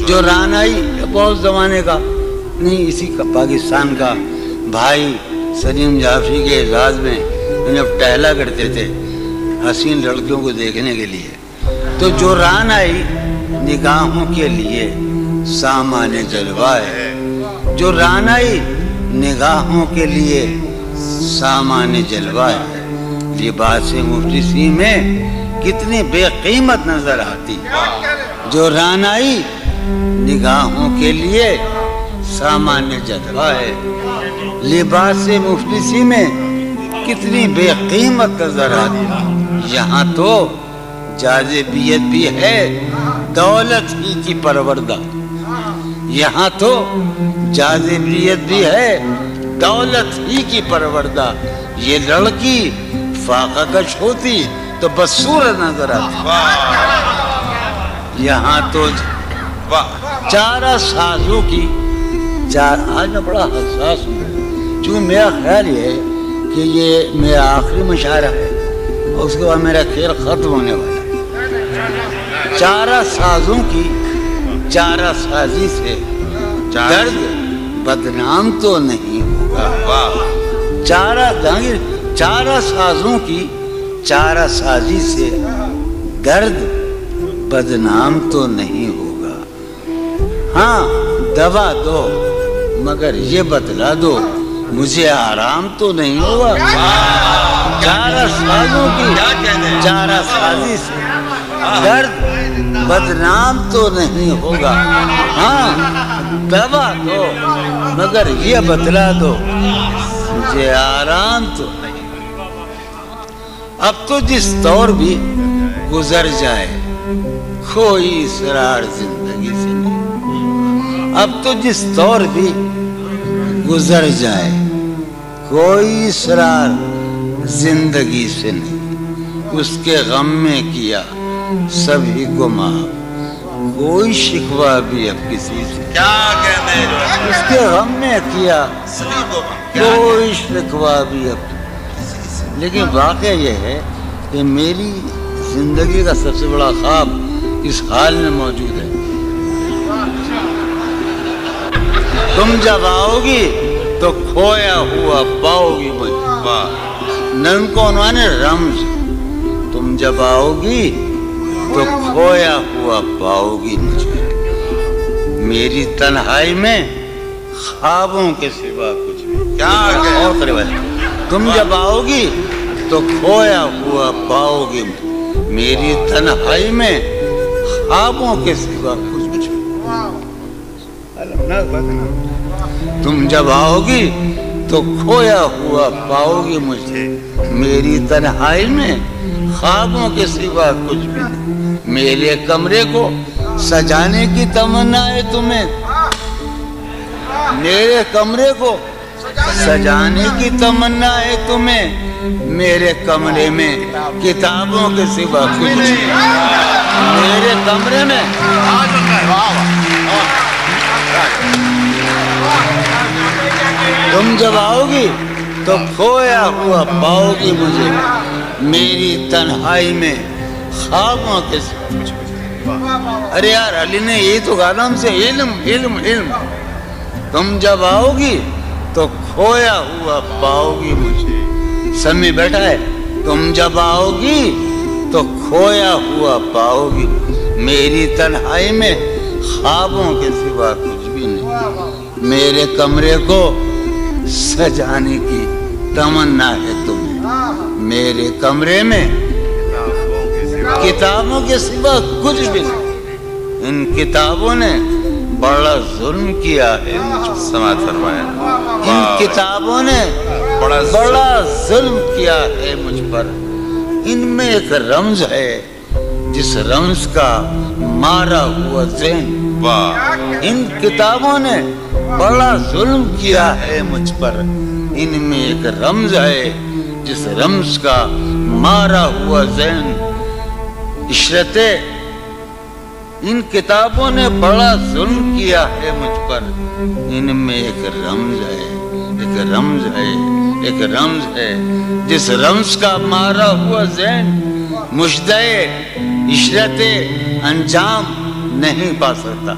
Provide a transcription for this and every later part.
جو رانائی بہت زمانے کا نہیں، اسی کا پاکستان کا بھائی سلیم جعفری کے اعزاز میں انہیں ٹہلا کرتے تھے حسین لڑکیوں کو دیکھنے کے لیے. تو جو رانائی نگاہوں کے لیے سامان جلوہ ہے، جو رانائی نگاہوں کے لیے سامان جلوہ ہے، لباس مفلسی میں کتنی بے قیمت نظر آتی. جو رانائی نگاہوں کے لیے سامان جلوہ ہے، لباس مفلسی میں کتنی بے قیمت نظر آتی. یہاں تو جاذبیت بھی ہے دولت ہی کی پروردہ، یہاں تو جاذبیت بھی ہے دولت ہی کی پروردہ. یہ لڑکی فاقہ کش ہوتی تو بدصورت نظر آتی. یہاں تو چارہ سازوں کی آج میں بڑا حساس ہوں، چونکہ میرا خیال یہ ہے کہ یہ میرا آخری مشاعرہ ہے اور اس کے بعد میرا کھیل ختم ہونے والا ہے. چارہ سازوں کی چارہ سازی سے درد بدنام تو نہیں ہوگا. چارہ سازوں کی چارہ سازی سے درد بدنام تو نہیں ہوگا. ہاں دوا دو مگر یہ بتلا دو مجھے آرام تو نہیں ہوگا. چارہ سازوں کی چارہ سازی سے درد بدنام تو نہیں ہوگا. ہاں دوا دو مگر یہ بتلا دو مجھے آرام تو نہیں. اب تو جس دور بھی گزر جائے کوئی اسرار زندگی سے نہیں. اب تو جس دور بھی گزر جائے کوئی اسرار زندگی سے نہیں. اس کے غم میں کیا سبھی کو معاف کوئی شکوہ بھی اب کسی سے. اس کے غم میں کیا کوئی شکوہ بھی اب کسی سے. لیکن واقعہ یہ ہے کہ میری زندگی کا سب سے بڑا خواب اس حال میں موجود ہے. تم جب آؤ گی تو کھویا ہوا پاؤ گی مجھے. نن کو عنوان ہے رمز. تم جب آؤ گی تو کھویا ہوا پاؤ گی مجھے. میری تنہائی میں خوابوں کے سوا کچھ بھی. تم جب آؤ گی تو کھویا ہوا پاؤ گی میری تنہائی میں خوابوں کے سوا کچھ بھی. تم جب آؤ گی تو کھویا ہوا پاؤ گی مجھے میری تنہائی میں خوابوں کے سوا کچھ بھی نہیں. میرے کمرے کو سجانے کی تمنا ہے تمہیں. میرے کمرے کو سجانے کی تمنا ہے تمہیں. میرے کمرے میں کتابوں کے سوا کچھ نہیں. میرے کمرے میں تم جب آؤ گی تو کھویا ہوا پاؤ گی مجھے میری تنہائی میں خوابوں کے سوا. ارے یار علی نے یہی تو کہا ہم سے علم علم علم. تم جب آؤ گی تو کھویا ہوا پاؤ گی مجھے. سمی بیٹھا ہے. تم جب آؤ گی تو کھویا ہوا پاؤ گی میری تنہائی میں خوابوں کے سوا کچھ بھی نہیں. میرے کمرے کو سجانے کی تمنا ہے تمہیں. میرے کمرے میں کتابوں کے سوا کچھ بھی نہیں. ان کتابوں نے بڑا ظلم کیا ہے. سماعت فرمایا. ان کتابوں نے بڑا ظلم کیا ہے مجھ پر. ان میں ایک رمز ہے جس رمز کا مارا ہوا ذہن. ان کتابوں نے بڑا ظلم کیا ہے مجھ پر. ان میں ایک رمز ہے جس رمز کا مارا ہوا ذہن. عشرت ان کتابوں نے بڑا ظلم کیا ہے مجھ پر. ان میں ایک رمز ہے ایک رمز ہے ایک رمز ہے جس رمز کا مارا ہوا ذہن. مجدے عشرت انجام نہیں پا سکتا،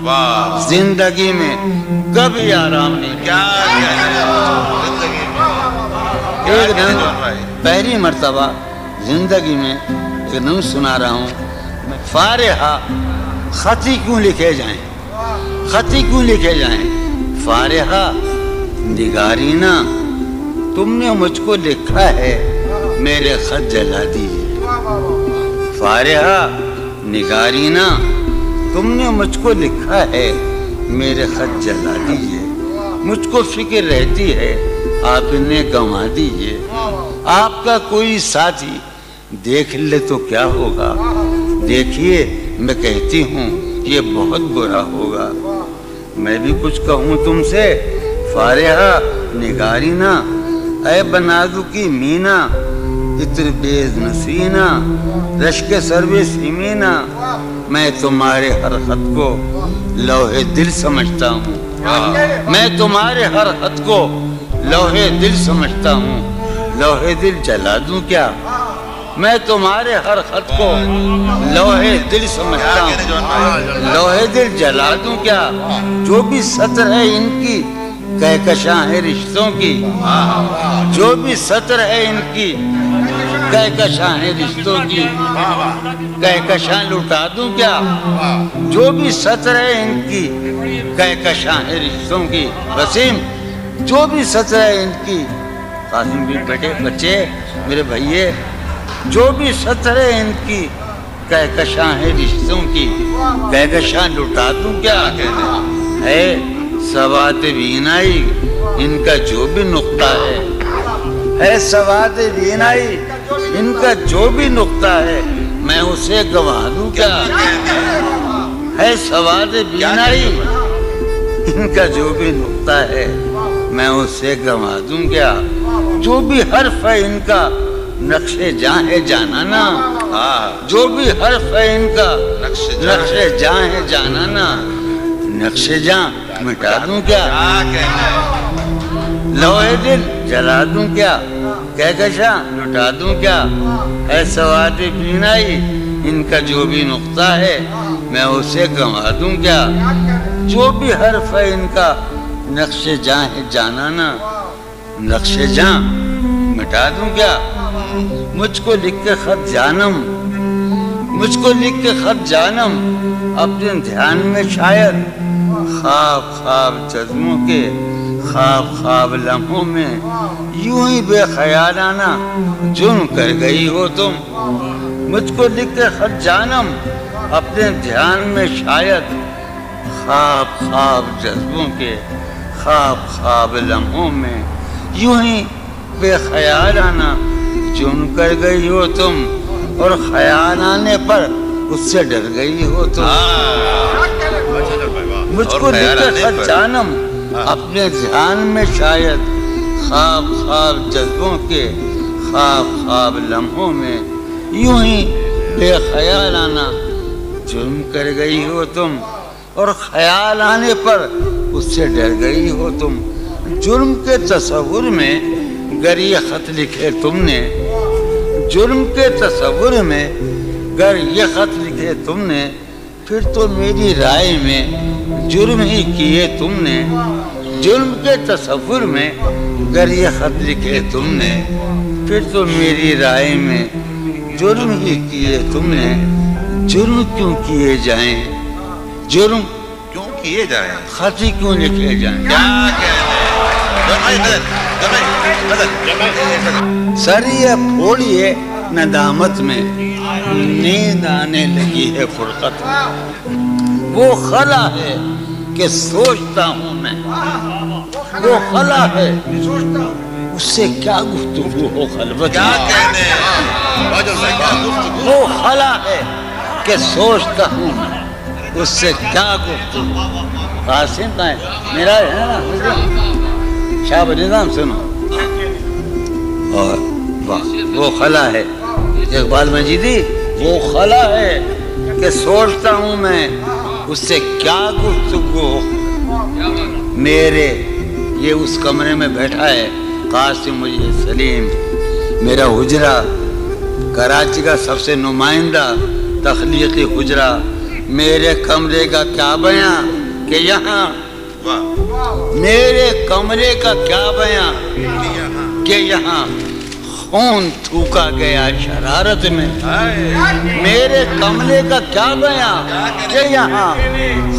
زندگی میں کبھی آرام نہیں کیا۔ ایک دن پہلی مرتبہ زندگی میں ایک دن سنا رہا ہوں، فارحہ خطی کیوں لکھے جائیں، خطی کیوں لکھے جائیں، فارحہ نگارینا تم نے مجھ کو لکھا ہے میرے خط جلا دیجئے، فارحہ نگارینا تم نے مجھ کو لکھا ہے میرے خط جلا دیجئے، مجھ کو فکر رہتی ہے آپ انہیں گنوا دیجئے، آپ کا کوئی ساتھی دیکھ لے تو کیا ہوگا، دیکھیے میں کہتی ہوں یہ بہت برا ہوگا، میں بھی کچھ کہوں تم سے فارحہ نگارینا، اے بنازو کی مینا اتر بیز نسینا رشک سروے سیمینا، میں تمہارے ہر خط کو لوح دل سمجھتا ہوں، میں تمہارے ہر خط کو لوح دل سمجھتا ہوں، لوح دل جلا دوں کیا، میں تمہارے ہر خط کو لوح دل سمجھتا ہوں، لوح دل جلا دوں کیا، جو بھی سطر ہے ان کی کہکشاں ہے رشتوں کی، جو بھی سطر ہے ان کی کہکشاں ہے رشتوں کی، کہکشاں لٹا دوں کیا، جو بھی سطر ہے ان کی کہکشاں ہے رشتوں کی، وسیم جو بھی سطر ہے ان کی، قاسم بھی بیٹے بچے میرے بھائیے، جو بھی سطر ہے ان کی کہکشاں ہے رشتوں کی، کہکشاں لٹا دوں کیا، ہے سواد بینائی ان کا جو بھی نقطہ ہے سواد بینائی ان کا جو بھی نقطہ ہے میں اسے گنوا دوں کیا، ہے سواد بینائی ان کا جو بھی نقطہ ہے میں اسے گنوا دوں کیا، جو بھی حرف ہے ان کا نقش جاں ہے جانانا، جو بھی حرف ہے ان کا نقش جاں ہے جانانا، نقش جاں مٹا دوں کیا، لوح دل جلا دوں کیا، کہکشاں لٹا دوں کیا، ہے سواد بینائی ان کا جو بھی نقطہ ہے میں اسے گنوا دوں کیا، جو بھی حرف ہے ان کا نقش جاں ہے جانانا، نقش جاں مٹا دوں کیا، مجھ کو لکھ کے خط جانم، مجھ کو لکھ کے خط جانم اپنے دھیان میں شاید، خواب خواب جذبوں کے خواب خواب لمحوں میں یوں ہی بے خیالانہ جرم کر گئی ہو تم، مجھ کو لکھ کے خط جانم اپنے دھیان میں شاید، خواب خواب جذبوں کے خواب خواب لمحوں میں یوں ہی بے خیالانہ جرم کر گئی ہو تم، اور خیال آنے پر اس سے ڈر گئی ہو تم، مجھ کو لکھ کے خط جانم اپنے دھیان میں شاید، خواب خواب جذبوں کے خواب خواب لمحوں میں یوں ہی بے خیالانہ جرم کر گئی ہو تم، اور خیال آنے پر اس سے ڈر گئی ہو تم، جرم کے تصور میں گر یہ خط لکھے تم نے، جرم کے تصور میں گر یہ خط لکھے تم نے، پھر تو میری رائے میں جرم ہی کیے تم نے، جرم کے تصور میں گر یہ خط لکھے تم نے، پھر تو میری رائے میں جرم ہی کیے تم نے، جرم کیوں کیے جائیں، جرم کیوں کیے جائیں، خط ہی کیوں لکھے جائیں، سر یہ پھوڑیے ندامت میں نیند آنے لگی ہے فرقت میں، وہ خلا ہے کہ سوچتا ہوں میں، وہ خلا ہے اس سے کیا گفتگو ہو خلوت میں، وہ خلا ہے کہ سوچتا ہوں میں اس سے کیا گفتگو، قاسم کا ہے میرا ہے نا شاہ نظام سنو، اور وہ خلا ہے اقبال مجیدی، وہ خلا ہے کہ سوچتا ہوں میں اس سے کیا گفتگو، میرے یہ اس کمرے میں بیٹھا ہے قاسم مجید سلیم، میرا حجرہ کراچی کا سب سے نمائندہ تخلیقی حجرہ، میرے کمرے کا کیا بیان کہ یہاں میرے کمرے کا کیا بیان کہ یہاں خون تھوکا گیا شرارت میں میرے کمرے کا کیا بیان کہ یہاں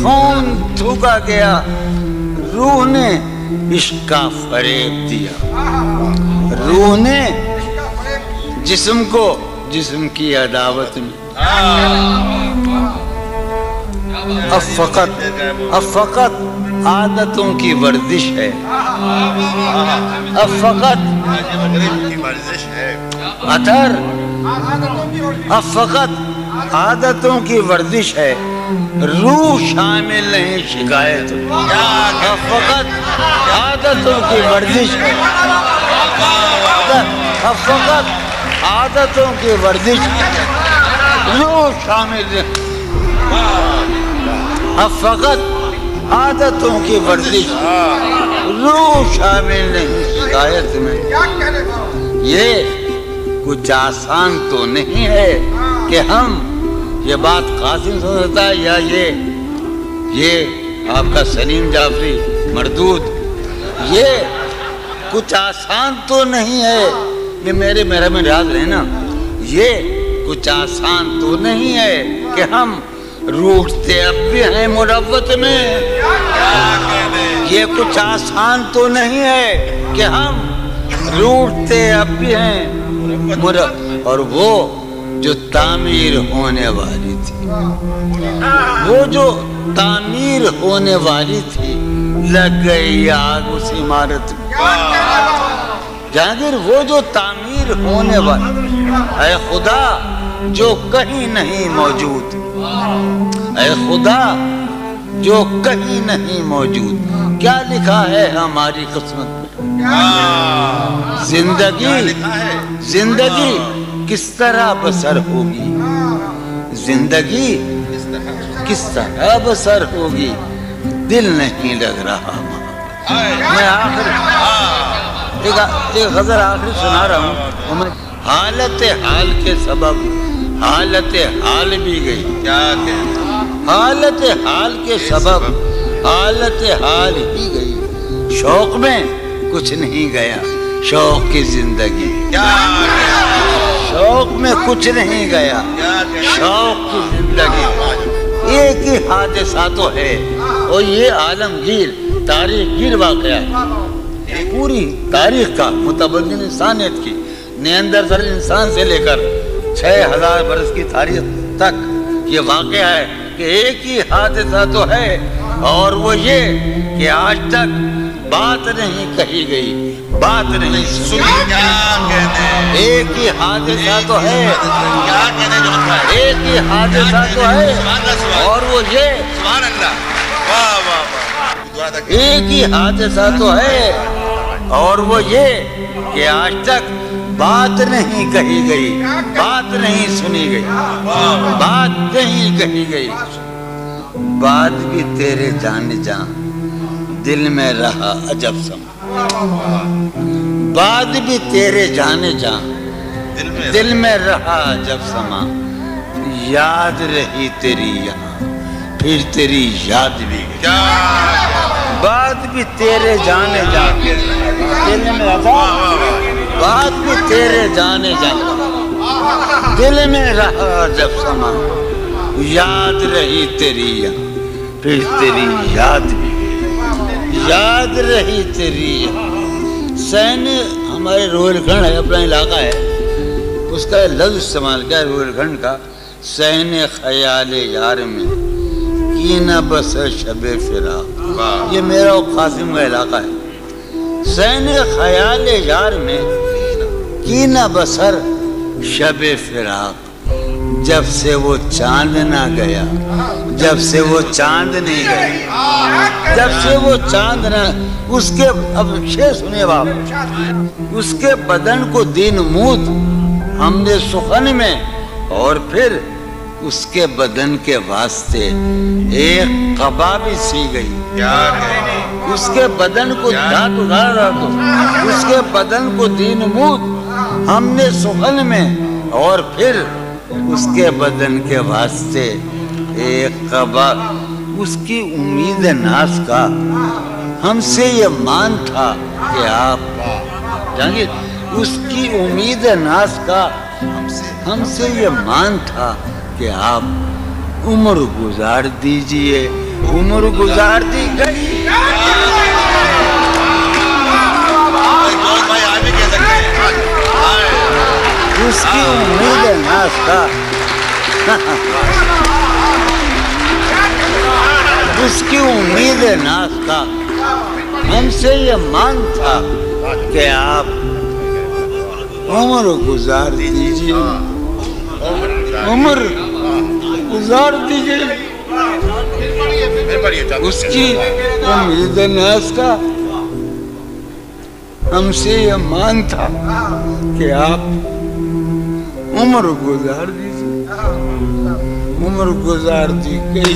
خون تھوکا گیا روح نے عشق کا فریب دیا روح نے جسم کو جسم کی عداوت میں اب فقط عادتوں کی ورزش ہے اب فقط اتر اب فقط عادتوں کی ورزش ہے روح شامل نہیں شکایت اب فقط عادتوں کی ورزش ہے اب فقط عادتوں کی ورزش روح شامل نہیں اب فقط عادتوں کی ورزش روح شامل نہیں شکایت میں یہ کچھ آسان تو نہیں ہے کہ ہم یہ بات قاسم سمجھتا ہے یا یہ آپ کا سلیم جعفری مردود یہ کچھ آسان تو نہیں ہے کہ میرے محرم میں ریاض رہنا یہ کچھ آسان تو نہیں ہے کہ ہم روٹتے اب بھی ہیں مروت میں یہ کچھ آسان تو نہیں ہے کہ ہم روٹتے اب بھی ہیں اور وہ جو تعمیر ہونے والی تھی وہ جو تعمیر ہونے والی تھی لگ گئی آگ اس عمارت میں جہانگیر وہ جو تعمیر ہونے والی اے خدا جو کہیں نہیں موجود اے خدا جو کہیں نہیں موجود کیا لکھا ہے ہماری قسمت میں زندگی کس طرح بسر ہوگی زندگی کس طرح بسر ہوگی دل نہیں لگ رہا میں ایک غزل آخری سنا رہا ہوں حالت حال کے سبب حالت حال بھی گئی حالت حال کے سبب حالت حال ہی گئی شوق میں کچھ نہیں گیا شوق کی زندگی شوق میں کچھ نہیں گیا شوق کی زندگی ایک ہی حادثہ تو ہے اور یہ عالمگیر تاریخ گیر واقعہ ہے پوری تاریخ کا متبدل انسانیت کی نیاندرتال انسان سے لے کر 6000 برس کی تاریخ تک یہ واقعہ ہے کہ ایک ہی حادثہ تو ہے اور وہ یہ کہ آج تک بات نہیں کہی گئی بات نہیں سنی ایک ہی حادثہ تو ہے ایک ہی حادثہ تو ہے اور وہ یہ ایک ہی حادثہ تو ہے اور وہ یہ کہ آج تک بات نہیں کہی گئی بات نہیں سنی گئی بات نہیں کہی گئی بات بھی تیرے جان جان دل میں رہا عجب سما بات بھی تیرے جانے جان دل میں رہا عجب سما یاد رہی تیری یہاں پھر تیری یاد بھی گئی بات بھی تیرے جانے جان دل میں رہا بات بھی تیرے جانے جان دل میں رہا عجب سما یاد رہی تیری یہاں پھر تیری یاد بھی یاد رہی تیری سین ہمارے روہل کھنڈ ہے اپنا علاقہ ہے اس کا لفظ استعمال کیا روہل کھنڈ کا سین خیال یار میں کی نہ بس شب فراق یہ میرا و قاسم کا علاقہ ہے سین خیال یار میں کی نہ بسر شب فراق جب سے وہ چاند نہ گیا جب سے وہ چاند نہیں گیا جب سے وہ چاند نہ اس کے اب شعر سنیے باپ اس کے بدن کو دین موت ہم نے سخن میں اور پھر اس کے بدن کے واسطے ایک قبا بھی سی گئی اس کے بدن کو دھات اٹھا رہا تو اس کے بدن کو دین موت ہم نے سخن میں اور پھر اس کے بدن کے واسطے ایک قبا اس کی امید ناز کا ہم سے یہ مان تھا کہ آپ جانگے اس کی امید ناز کا ہم سے یہ مان تھا کہ آپ عمر گزار دیجئے عمر گزار دی گئی اس کی امید ناز کا اس کی امید ناز کا ہم سے یہ مان تھا کہ آپ عمر گزار دیجئے عمر گزار دیجئے اس کی امید ناز کا ہم سے یہ مان تھا کہ آپ عمر گزار دیجئے عمر گزار دی گئی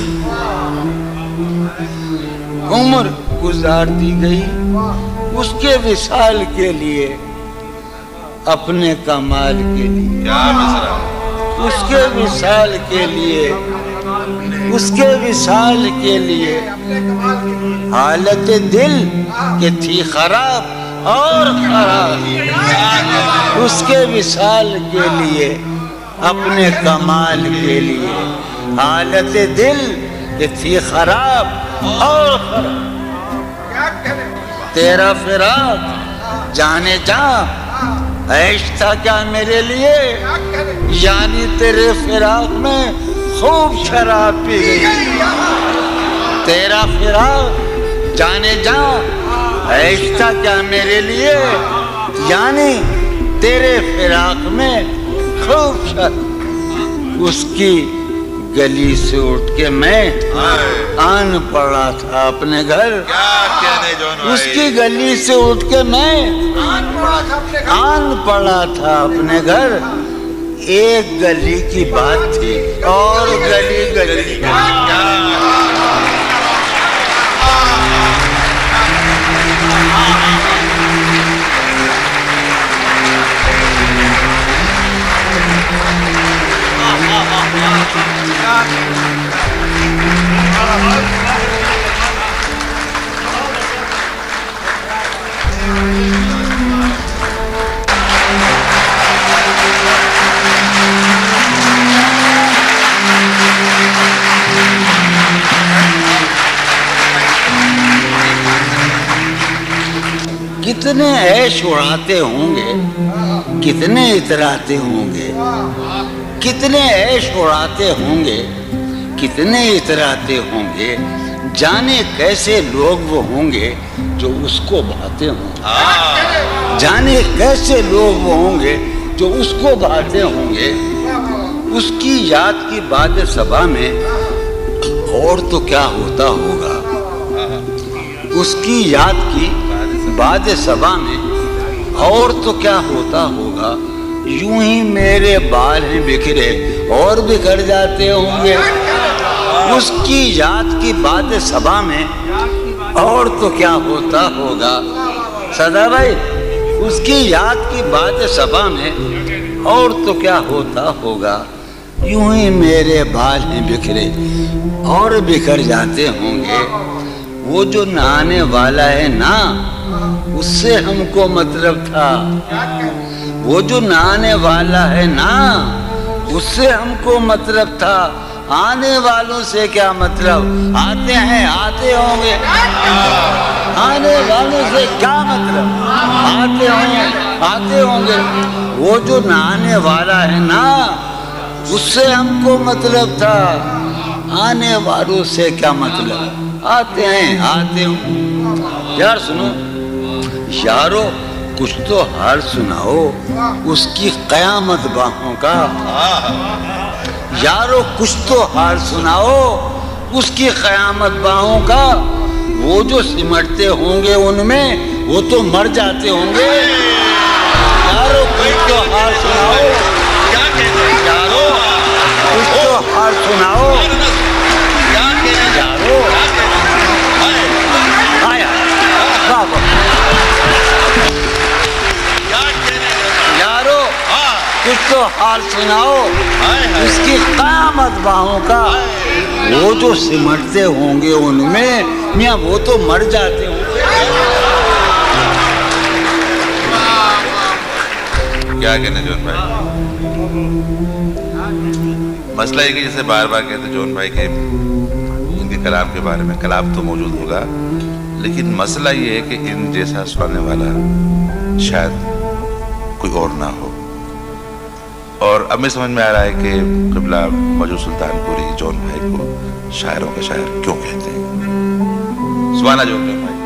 عمر گزار دی گئی اس کے وصال کے لیے اپنے کمال کے لیے اس کے وصال کے لیے اس کے وصال کے لیے حالت دل کہ تھی خراب اور خراب اس کے وصال کے لیے اپنے کمال کے لیے حالت دل کہ تھی خراب اور خراب تیرا فراق جانے جا عیش تھا کیا میرے لیے یعنی تیرے فراق میں خوب شراب پی گئی تیرا فراق جانے جا عیش تھا کیا میرے لیے یعنی تیرے فراق میں خوب شراب اس کی گلی سے اٹھ کے میں آن پڑا تھا اپنے گھر اس کی گلی سے اٹھ کے میں آن پڑا تھا اپنے گھر ایک گلی کی بات تھی اور گلی گلی کتنے عیش اڑاتے ہوں گے کتنے اتراتے ہوں گے کتنے عیش اڑاتے ہوں گے کتنے اتراتے ہوں گے جانے کیسے لوگ وہ ہوں گے جو اس کو بھاتے ہوں جانے کیسے لوگ وہ ہوں گے جو اس کو بھاتے ہوں گے اس کی یاد کی باد صبا میں اور تو کیا ہوتا ہوگا اس کی یاد کی باد صبا میں اور تو کیا ہوتا ہوگا یوں ہی میرے بال ہیں بکھرے اور بکھر جاتے ہوں گے اس کی یاد کی باد صبا میں اور تو کیا ہوتا ہوگا صدا بھائی اس کی یاد کی باد صبا میں اور تو کیا ہوتا ہوگا یوں ہی میرے بال ہیں بکھرے اور بکھر جاتے ہوں گے وہ جو نہانے والا ہے نا اس سے ہم کو مطلب تھا وہ جو نہانے والا ہے نا اس سے ہم کو مطلب تھا آنے والوں سے کیا مطلب آتے ہیں آتے ہوں گے آنے والوں سے کیا مطلب آتے ہوں گے وہ جو نہانے والا ہے نا اس سے ہم کو مطلب تھا آنے والوں سے کیا مطلب آتے ہیں آتے ہوں یار سنو یارو کچھ تو حال سناؤ اس کی قیامت باہوں کا یارو کچھ تو حال سناؤ اس کی قیامت باہوں کا وہ جو سمٹتے ہوں گے ان میں وہ تو مر جاتے ہوں گے یارو کچھ تو حال سناؤ یارو کچھ تو حال سناؤ یارو آیا بابا یارو کچھ تو حال سناؤ اس کی قیامت باہوں کا وہ جو سمٹتے ہوں گے ان میں میاں وہ تو مر جاتے ہوں گے. کیا کہنے جون بھائی؟ مسئلہ یہ کہ جیسے بار بار کہتے جون بھائی کہ ان کے کلام کے بارے میں، کلام تو موجود ہوگا لیکن مسئلہ یہ ہے کہ ان جیسا سنانے والا شاید کوئی اور نہ ہو. اور اب میں سمجھ میں آ رہا ہے کہ قبلہ موجود سلطان پوری جون بھائی کو شاعروں کے شاعر کیوں کہتے ہیں. سبحان اللہ جون بھائی.